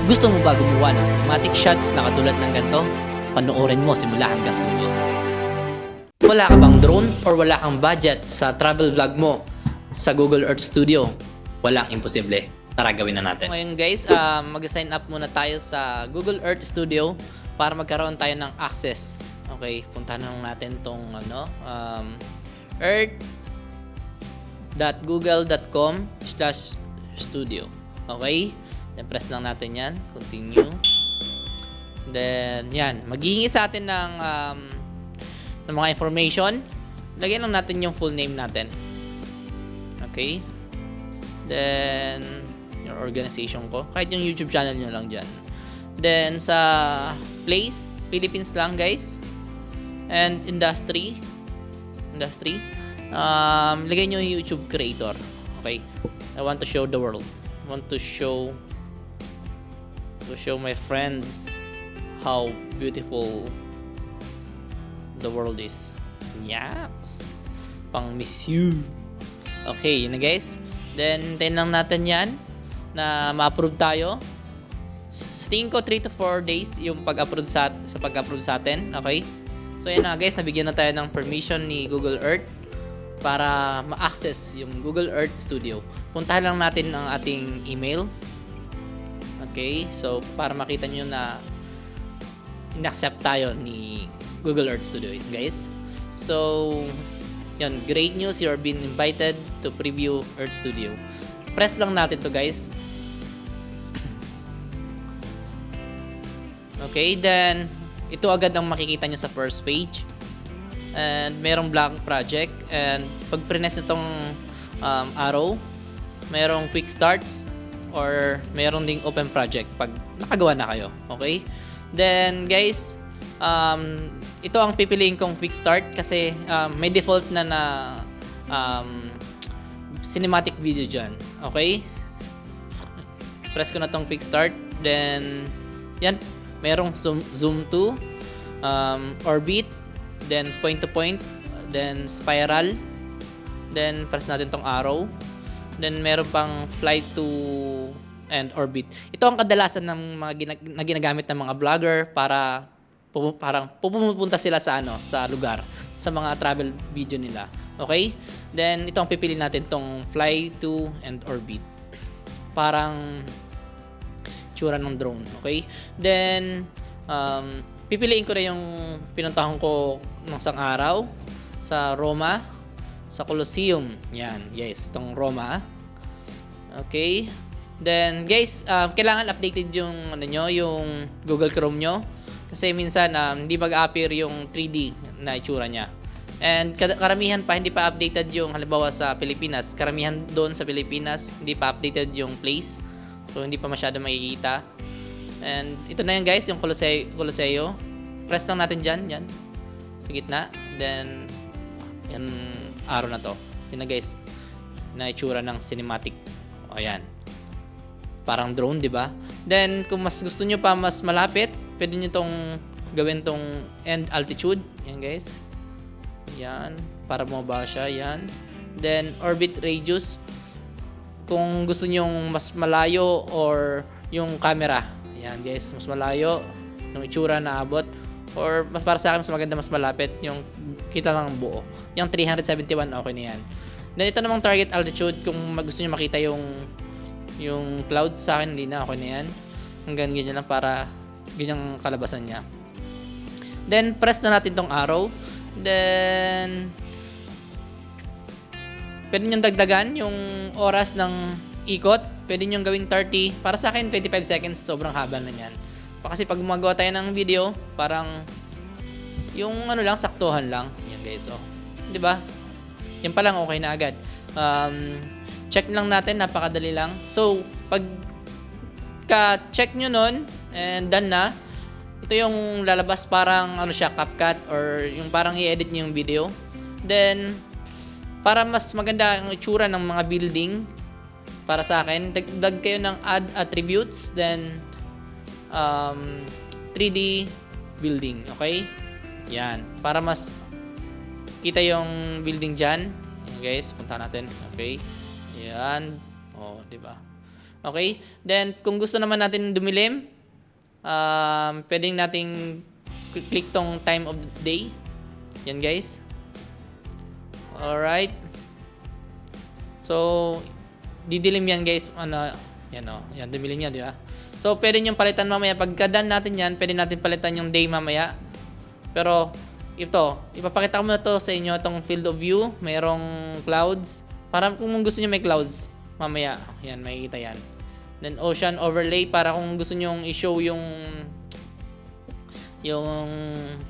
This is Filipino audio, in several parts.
Gusto mo ba gumawa ng cinematic shots na katulad ng ganito? Panoorin mo simula hanggang dulo. Wala ka bang drone or wala kang budget sa travel vlog mo sa Google Earth Studio? Walang imposible. Tara, gawin na natin. Ngayon guys, mag-sign up muna tayo sa Google Earth Studio para magkaroon tayo ng access. Okay, puntahan lang natin tong earth.google.com/studio. Okay? Then press lang natin yan. Continue. Then, yan. Maghihingi sa atin ng mga information. Lagyan lang natin yung full name natin. Okay? Then, yung organization ko. Kahit yung YouTube channel nyo lang dyan. Then, sa place, Philippines lang guys. And industry. Lagay nyo yung YouTube creator. Okay? I want to show the world. I want to show my friends how beautiful the world is. Yes. Pang miss you. Okay, yun na guys. Then, tayo lang natin yan na ma-approve tayo. Sa tingin ko 3 to 4 days yung pag-approve sa atin. Okay? So, yan na guys. Nabigyan na tayo ng permission ni Google Earth para ma-access yung Google Earth Studio. Puntahan lang natin ang ating email. Okay, so para makita nyo na in-accept tayo ni Google Earth Studio, guys. So, yun, great news, you're being invited to preview Earth Studio. Press lang natin to guys. Okay, then ito agad ang makikita nyo sa first page. And merong blank project. And pag press itong arrow, merong quick starts or meron ding open project pag nakagawa na kayo. Okay? Then guys, ito ang pipiliin kong quick start kasi may default na cinematic video dyan. Okay? Press ko na tong quick start. Then yan, merong zoom to, orbit, then point to point, then spiral, then press natin tong arrow. Then meron pang fly to and orbit. Ito ang kadalasan ng mga ginagamit ng mga vlogger para parang pupunta sila sa sa lugar, sa mga travel video nila. Okay? Then ito ang pipili natin, tong fly to and orbit. Parang tsura ng drone. Okay? Then pipiliin ko na yung pinuntahan ko ng isang araw sa Roma, sa Colosseum. Yan, yes, itong Roma. Okay. Then, guys, kailangan updated yung yung Google Chrome nyo kasi minsan hindi mag-appear yung 3D na itsura niya. And karamihan pa hindi pa updated yung halimbawa sa Pilipinas. Karamihan doon sa Pilipinas hindi pa updated yung place. So, hindi pa masyado makikita. And ito na yan guys, yung Colosseo. Press lang natin dyan, yan. Sa gitna. Then, yan, araw na to. Yun na guys, na itsura ng cinematic. O yan, parang drone, di ba? Then kung mas gusto nyo pa mas malapit, pwede nyo tong gawin tong end altitude. Yan guys, yan, para bumaba siya. Yan. Then orbit radius, kung gusto nyo mas malayo or yung camera. Yan guys, mas malayo yung itsura na abot. Or mas para sa akin mas maganda mas malapit yung kita lang ang buo. Yung 371 okay na yan. Then ito namang target altitude, kung gusto niyo makita yung clouds, sa akin hindi na, okay na yan. Hanggang ganyan lang para ganyang kalabasan niya. Then press na natin tong arrow. Then pwede nyo dagdagan yung oras ng ikot. Pwede nyo gawing 30. Para sa akin 25 seconds, sobrang haba na yan. Kasi pag gumagawa tayo ng video, parang yung lang, saktuhan lang. Yan guys, oh. 'Di ba? Yan pa lang okay na agad. Check lang natin, napakadali lang. So, pag ka-check nyo nun and done na, ito yung lalabas parang siya, CapCut or yung parang i-edit nyo yung video. Then, para mas maganda ang itsura ng mga building, para sa akin, dagdag kayo ng add attributes, then 3D building, okay? Yan, para mas kita yung building dyan. Yan guys, punta natin. Okay. Yan. Oh, di ba? Okay? Then, kung gusto naman natin dumilim, pwedeng nating click tong time of the day. Yan guys. Alright. So, didilim yan guys. Yan yan, dumilim yan, di ba? So, pwede nyo palitan mamaya. Pagka-done natin yan, pwede natin palitan yung day mamaya. Pero, ito, ipapakita ko muna to sa inyo, itong field of view. Mayroong clouds. Para kung gusto nyo may clouds, mamaya, yan, makikita yan. Then, ocean overlay, para kung gusto nyo i-show yung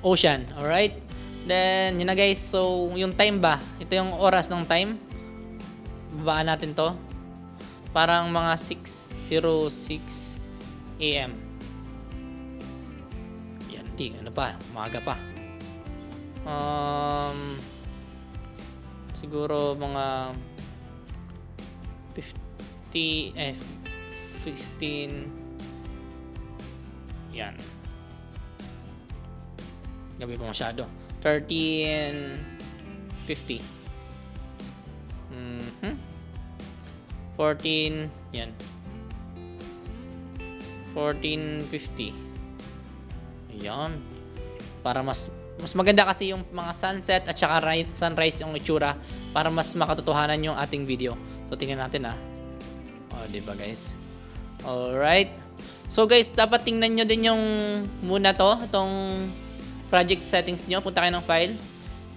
ocean. Alright? Then, yun na guys. So, yung time ba? Ito yung oras ng time. Babaan natin to. Parang mga 6:06 AM. Yan, ano pa, umaga pa. Siguro mga 15 yan. Gabi pa masyado. 13:50. 14 yan. 14:50. Ayan. Para mas maganda kasi yung mga sunset at saka sunrise yung itsura para mas makatotohanan yung ating video. So tingnan natin di ba guys? Alright. So guys, dapat tingnan nyo din yung muna itong project settings nyo. Punta kayo ng file.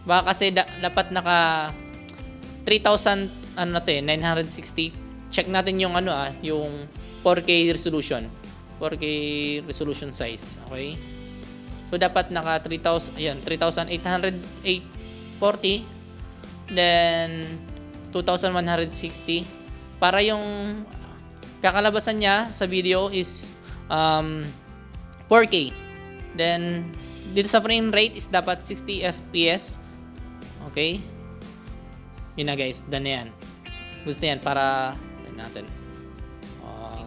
Baka kasi dapat naka 3,000 960. Check natin yung yung 4K resolution. 4K resolution size. Okay? So dapat naka 3,840 then 2,160 para yung kakalabasan niya sa video is 4K. Then dito sa frame rate is dapat 60 FPS. Okay? Yun na guys, done na yan. Gusto yan para natin.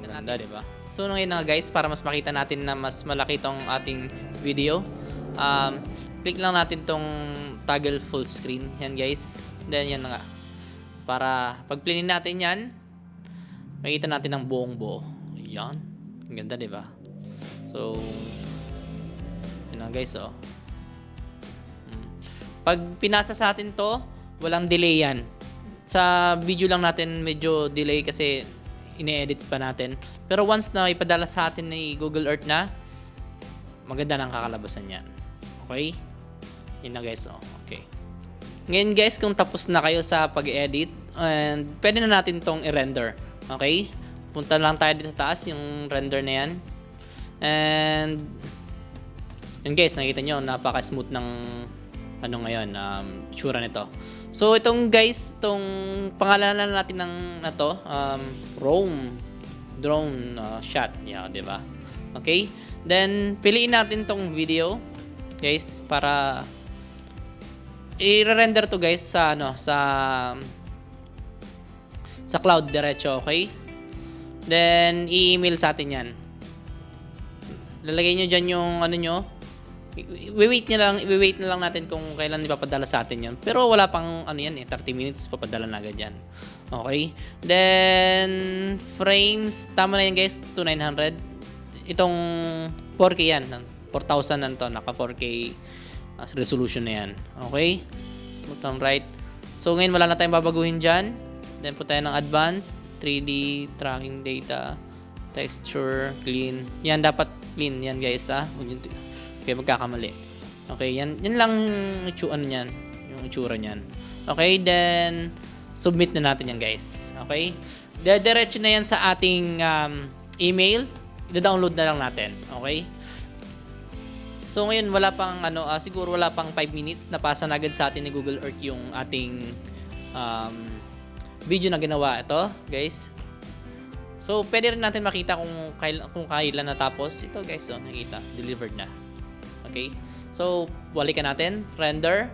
Ganda, di ba? So ngayon na guys, para mas makita natin na mas malaki tong ating video, click lang natin tong toggle full screen. Yan guys. Then yan na nga. Para pag plinin natin yan, makita natin ang buong buo. Yan. Ang ganda, di ba? So yun na guys, Pag pinasa sa atin to, walang delay yan. Sa video lang natin medyo delay kasi ine-edit pa natin. Pero once na ipadala sa atin ni Google Earth na, maganda nang kakalabasan yan. Okay? Yun na guys. Okay. Ngayon guys, kung tapos na kayo sa pag-edit, and pwede na natin tong i-render. Okay? Punta lang tayo dito sa taas, yung render na yan. And yun guys, nakita nyo, napaka-smooth ng ngayon, itsura nito. So itong guys, itong pangalanan natin ng Roam drone shot, di ba? Okay? Then piliin natin tong video, guys, para i-render to guys sa sa cloud diretso, okay? Then i-email sa atin 'yan. Lalagay niyo diyan yung nyo. I-wait na lang natin kung kailan ipapadala sa atin 'yon. Pero wala pang 30 minutes papadala na agad yan. Okay? Then frames, tama na yan guys, 2900. Itong 4K yan, 4,000 nanto, naka 4K resolution na yan. Okay? Button right. So ngayon wala na tayong babaguhin diyan. Then punta tayo ng advanced 3D tracking data, texture, clean. Yan dapat clean yan guys Okay, magkakamali. Okay, yan lang niyan, yung itsura niyan. Okay, then submit na natin yan guys. Okay? Diretso na yan sa ating email. I-download na lang natin. Okay? So ngayon wala pang siguro wala pang 5 minutes napasa na agad sa atin ni Google Earth yung ating video na ginawa ito, guys. So pwede rin natin makita kung kailan natapos ito, guys. So nakita, delivered na. Okay? So balikan natin, render.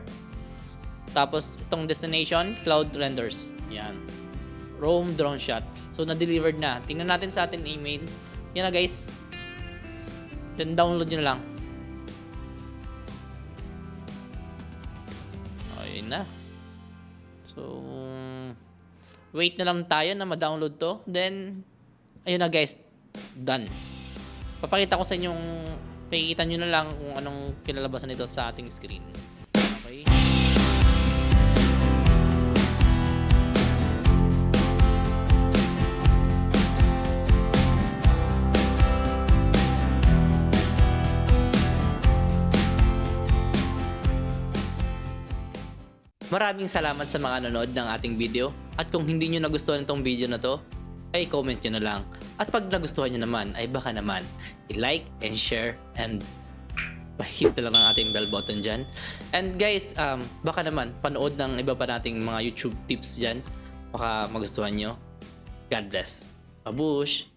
Tapos itong destination, cloud renders. Yan. Roam drone shot. So na-delivered na. Tingnan natin sa ating email. Yan na guys. Then download nyo na lang. Ayun na. So wait na lang tayo na ma-download to. Then ayun na guys, done. Papakita ko sa inyong, makikita nyo na lang kung anong kinalabasan nito sa ating screen. Okay. Maraming salamat sa mga nanonood ng ating video. At kung hindi nyo nagustuhan itong video na to, ay comment nyo na lang. At pag nagustuhan nyo naman, ay baka naman i-like and share and pahit na lang ang ating bell button dyan. And guys, baka naman panood ng iba pa nating mga YouTube tips dyan. Baka magustuhan nyo. God bless. Babush!